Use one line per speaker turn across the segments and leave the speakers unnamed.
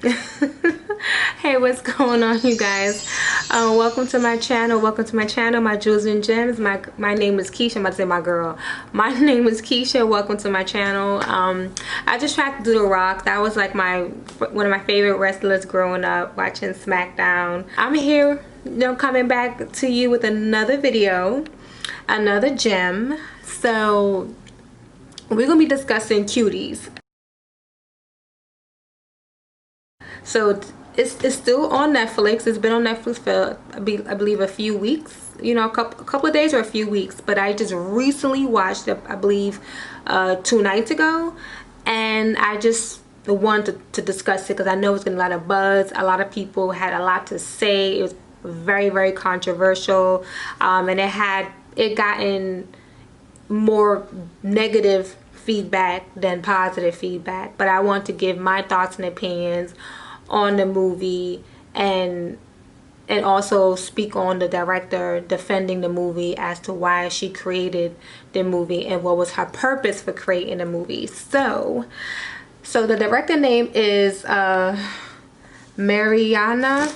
Hey, what's going on, you guys? Welcome to my channel. Welcome to my channel, my jewels and gems. My name is Keisha. I'm about to say my girl. My name is Keisha. Welcome to my channel. I just tried to do The Rock. That was like one of my favorite wrestlers growing up, watching SmackDown. I'm here, coming back to you with another video, another gem. So we're gonna be discussing Cuties. So it's still on Netflix. It's been on Netflix for I believe a few weeks, a couple of days or a few weeks. But I just recently watched it, I believe 2 nights ago, and I just wanted to discuss it because I know it's getting a lot of buzz. A lot of people had a lot to say. It was very, very controversial, and it gotten more negative feedback than positive feedback. But I want to give my thoughts and opinions on the movie, and also speak on the director defending the movie as to why she created the movie and what was her purpose for creating the movie. So the director name is Mariana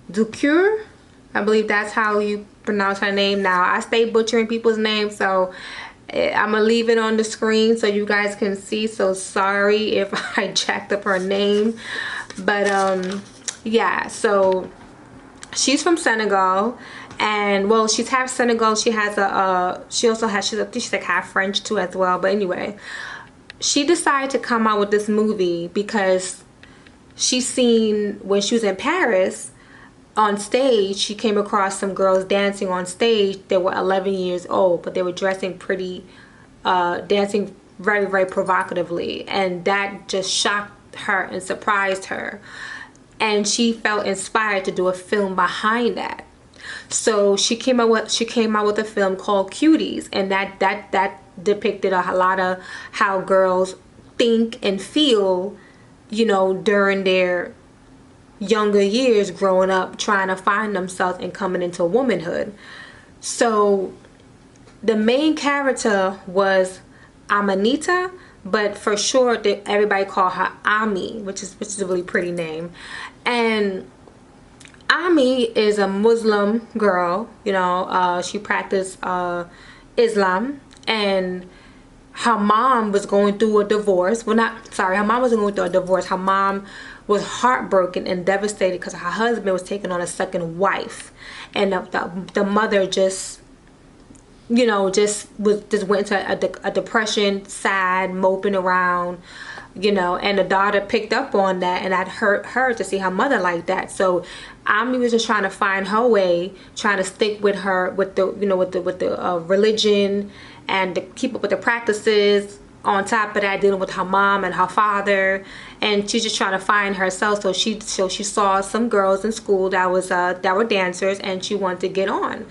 Ducour. I believe that's how you pronounce her name. Now, I stay butchering people's names, so I'm gonna leave it on the screen so you guys can see. So sorry if I jacked up her name, but yeah. So she's from Senegal, and well, she's half Senegal. She has she's like half French too as well. But anyway, she decided to come out with this movie because she seen, when she was in Paris on stage, she came across some girls dancing on stage. They were 11 years old, but they were dressing pretty, dancing very, very provocatively, and that just shocked her and surprised her, and she felt inspired to do a film behind that. So she came out with a film called Cuties, and that depicted a lot of how girls think and feel, during their younger years, growing up, trying to find themselves and coming into womanhood. So the main character was Amanita, but for short everybody called her Ami, which is a really pretty name. And Ami is a Muslim girl. She practiced Islam, and her mom was going through a divorce. Well, not sorry, her mom wasn't going through a divorce. Her mom was heartbroken and devastated because her husband was taking on a second wife, and the mother just went into a depression, sad, moping around, and the daughter picked up on that, and that hurt her to see her mother like that. So Ami was just trying to find her way, trying to stick with the religion and to keep up with the practices. On top of that, dealing with her mom and her father, and she's just trying to find herself. So she saw some girls in school that were dancers, and she wanted to get on,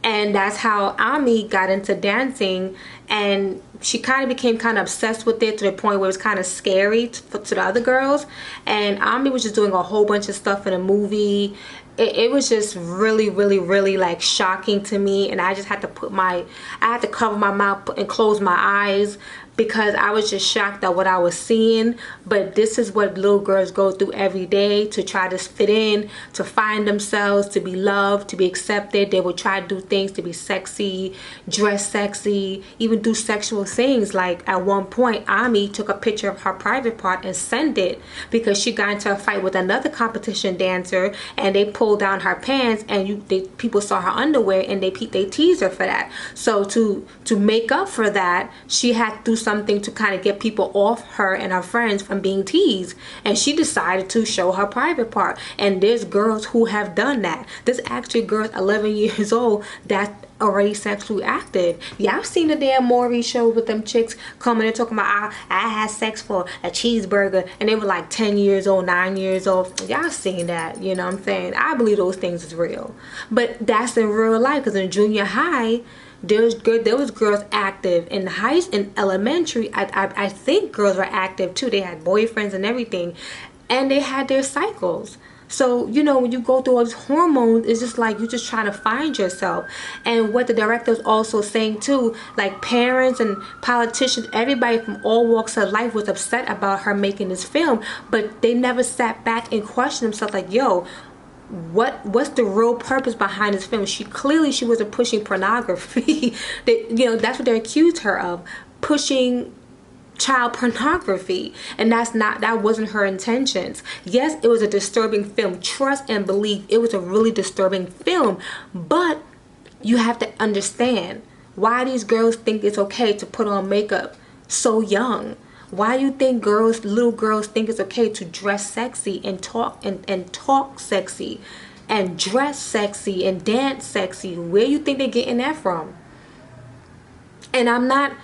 and that's how Ami got into dancing. And she kind of became kind of obsessed with it to the point where it was kind of scary to the other girls. And Ami was just doing a whole bunch of stuff in a movie. It was just really, really, really like shocking to me, and I just had to cover my mouth and close my eyes because I was just shocked at what I was seeing. But this is what little girls go through every day to try to fit in, to find themselves, to be loved, to be accepted. They will try to do things to be sexy, dress sexy, even do sexual things. Like at one point, Ami took a picture of her private part and sent it because she got into a fight with another competition dancer, and they pulled down her pants, and people saw her underwear, and they teased her for that. So to make up for that, she had to do something to kind of get people off her and her friends from being teased, and she decided to show her private part. And there's girls who have done that. There's actually girls 11 years old that already sexually active. Yeah, I've seen the damn Maury show with them chicks coming and talking about I had sex for a cheeseburger, and they were like 10 years old, 9 years old. Y'all seen that, you know what I'm saying? I believe those things is real, but that's in real life, because in junior high there was girls active. In elementary, I think girls were active too. They had boyfriends and everything, and they had their cycles. So, you know, when you go through all these hormones, it's just like you're just trying to find yourself. And what the director's also saying too, like parents and politicians, everybody from all walks of life was upset about her making this film, but they never sat back and questioned themselves like, yo, what's the real purpose behind this film? She wasn't pushing pornography. That's what they accused her of, pushing child pornography, and that wasn't her intentions. Yes, it was a disturbing film. Trust and believe it was a really disturbing film, but you have to understand why these girls think it's okay to put on makeup so young. Why do you think little girls think it's okay to dress sexy and talk sexy and dress sexy and dance sexy? Where you think they're getting that from? And I'm not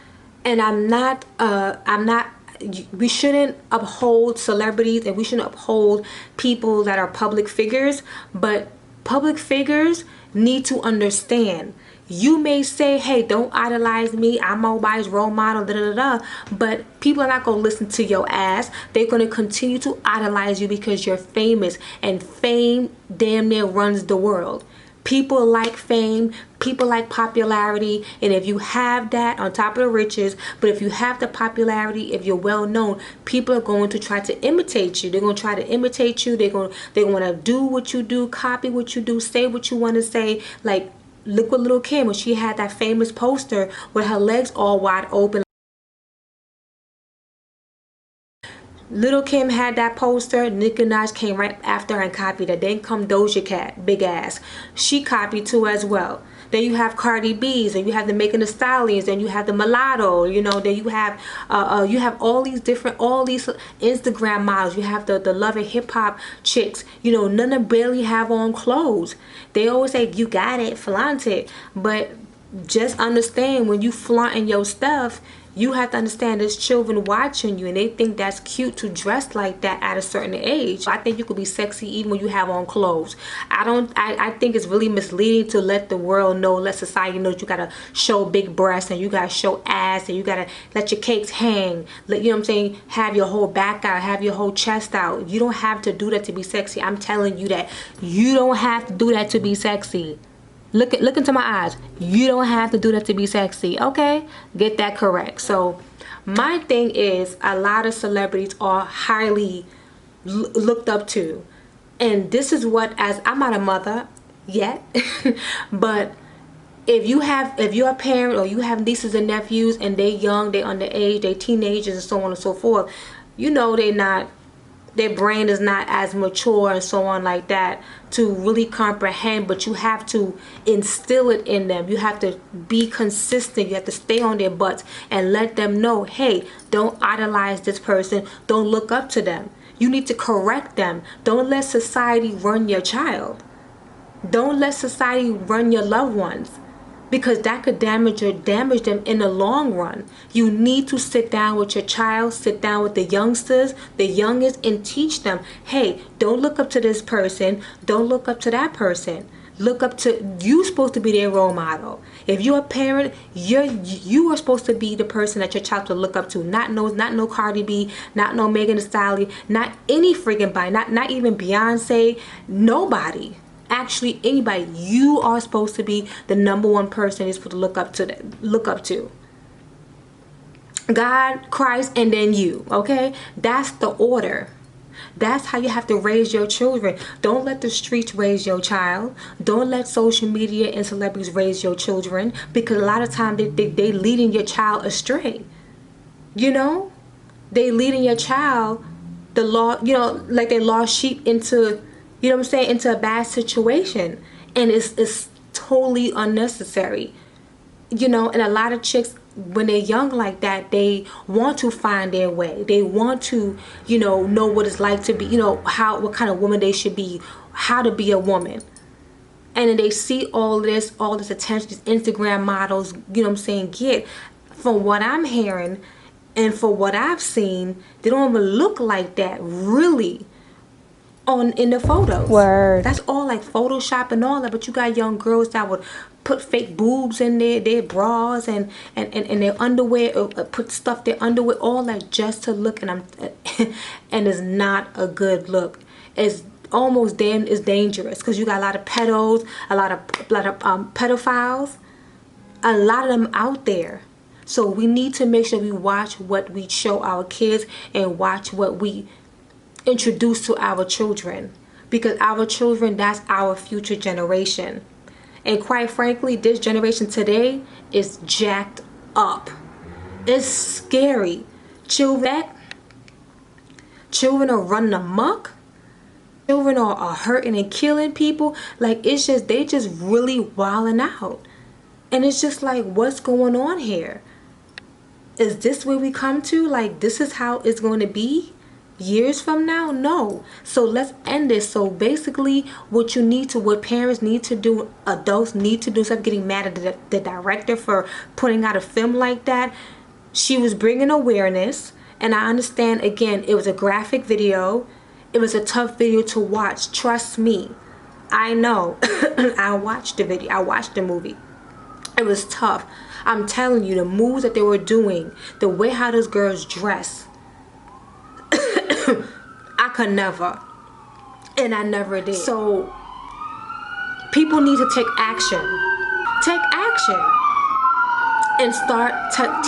we shouldn't uphold celebrities, and we shouldn't uphold people that are public figures, but public figures need to understand. You may say, hey, don't idolize me, I'm nobody's role model, but people are not going to listen to your ass. They're going to continue to idolize you because you're famous, and fame damn near runs the world. People like fame, people like popularity, and if you have that on top of the riches, but if you have the popularity, if you're well known, people are going to try to imitate you. They're going to try to imitate you. They want to do what you do, copy what you do, say what you want to say. Like, look what Lil' Kim, when she had that famous poster with her legs all wide open. Lil' Kim had that poster. Nicki Minaj came right after her and copied it. Then come Doja Cat, big ass. She copied too as well. Then you have Cardi B's, and you have the Megan Thee Stallions, and you have the Mulatto. Then you have all these Instagram models. You have the Love and Hip Hop chicks. None of them barely have on clothes. They always say you got it, flaunt it, but just understand, when you flaunting your stuff, you have to understand there's children watching you, and they think that's cute to dress like that at a certain age. I think you could be sexy even when you have on clothes. I think it's really misleading to let the world know, let society know that you gotta show big breasts and you gotta show ass and you gotta let your cakes hang. You know what I'm saying? Have your whole back out, have your whole chest out. You don't have to do that to be sexy. I'm telling you that. You don't have to do that to be sexy. Look into my eyes. You don't have to do that to be sexy, okay? Get that correct. So my thing is, a lot of celebrities are highly looked up to, and this is what, as I'm not a mother yet, but if you're a parent or you have nieces and nephews and they young, they underage, they teenagers and so on and so forth, their brain is not as mature and so on like that to really comprehend, but you have to instill it in them. You have to be consistent. You have to stay on their butts and let them know, hey, don't idolize this person. Don't look up to them. You need to correct them. Don't let society run your child. Don't let society run your loved ones, because that could damage them in the long run. You need to sit down with your child, sit down with the youngsters, the youngest, and teach them, hey, don't look up to this person, don't look up to that person. Look up to, you're supposed to be their role model. If you're a parent, you are supposed to be the person that your child will look up to. Not no Cardi B, not no Megan Thee Stallion, not any freaking body, not even Beyonce, nobody. Actually, anybody. You are supposed to be the number one person you're supposed to look up to. God, Christ, and then you. Okay, that's the order. That's how you have to raise your children. Don't let the streets raise your child. Don't let social media and celebrities raise your children, because a lot of times they leading your child astray. They leading your child like they lost sheep into, into a bad situation, and it's totally unnecessary. And a lot of chicks, when they're young like that, they want to find their way. They want to, know what it's like to be, what kind of woman they should be, how to be a woman. And then they see all this attention, these Instagram models, get. From what I'm hearing and for what I've seen, they don't even look like that, really. In the photos.
Word.
That's all like Photoshop and all that, but you got young girls that would put fake boobs in their bras and their underwear, put stuff their underwear, all that just to look, and and it's not a good look. almost damn is dangerous, because you got a lot of pedos, a lot of pedophiles, a lot of them out there. So we need to make sure we watch what we show our kids and watch what we introduce to our children, because our children, that's our future generation. And quite frankly, this generation today is jacked up. It's scary. Children are running amok. Children are hurting and killing people. Like, it's just, they just really wilding out. And it's just like, what's going on here? Is this where we come to? Like, this is how it's going to be years from now? No. So let's end this. So basically, what parents need to do, adults need to do, instead of getting mad at the director for putting out a film like that. She was bringing awareness, and I understand, again, it was a graphic video. It was a tough video to watch. Trust me. I know. I watched the video. I watched the movie. It was tough. I'm telling you, the moves that they were doing, the way how those girls dress, I could never. And I never did. So people need to take action. Take action. And start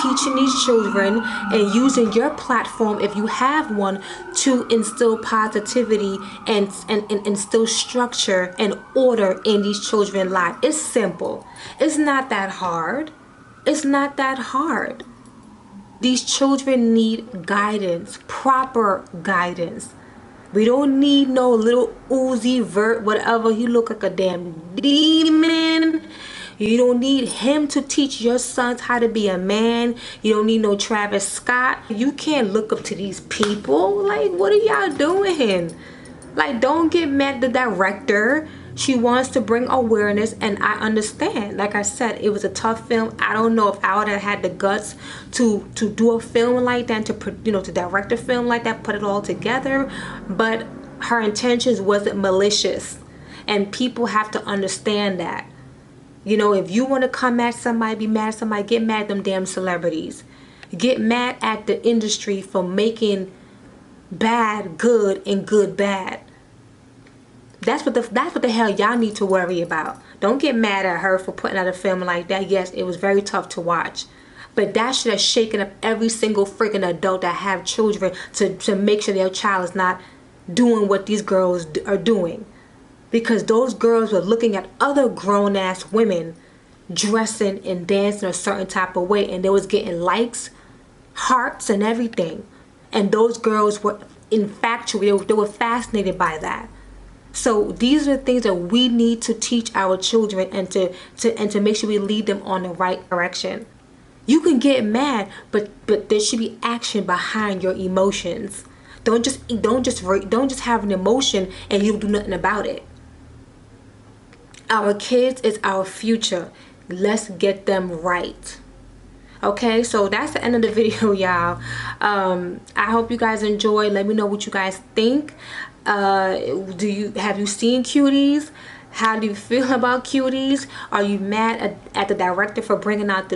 teaching these children and using your platform, if you have one, to instill positivity and instill structure and order in these children's lives. It's simple. It's not that hard. It's not that hard. These children need guidance, proper guidance. We don't need no little Uzi Vert, whatever. He look like a damn demon. You don't need him to teach your sons how to be a man. You don't need no Travis Scott. You can't look up to these people. Like, what are y'all doing? Like, don't get mad at the director. She wants to bring awareness, and I understand. Like I said, it was a tough film. I don't know if I would have had the guts to do a film like that, to direct a film like that, put it all together. But her intentions wasn't malicious, and people have to understand that. You know, if you want to come at somebody, be mad at somebody, get mad at them damn celebrities. Get mad at the industry for making bad good and good bad. That's what the hell y'all need to worry about. Don't get mad at her for putting out a film like that. Yes, it was very tough to watch. But that should have shaken up every single freaking adult that have children to make sure their child is not doing what these girls are doing. Because those girls were looking at other grown-ass women dressing and dancing a certain type of way, and they was getting likes, hearts, and everything. And those girls were infatuated. They were fascinated by that. So these are the things that we need to teach our children, and to make sure we lead them on the right direction. You can get mad, but there should be action behind your emotions. Don't just have an emotion and you don't do nothing about it. Our kids is our future. Let's get them right. Okay, so that's the end of the video, y'all. I hope you guys enjoyed. Let me know what you guys think. Have you seen Cuties? How do you feel about Cuties? Are you mad at the director for bringing out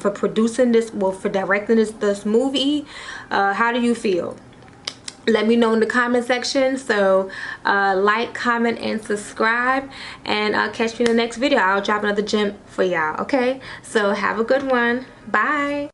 for producing this, for directing this movie? How do you feel? Let me know in the comment section. So like, comment, and subscribe, and I'll catch you in the next video. I'll drop another gem for y'all. Okay, so have a good one. Bye.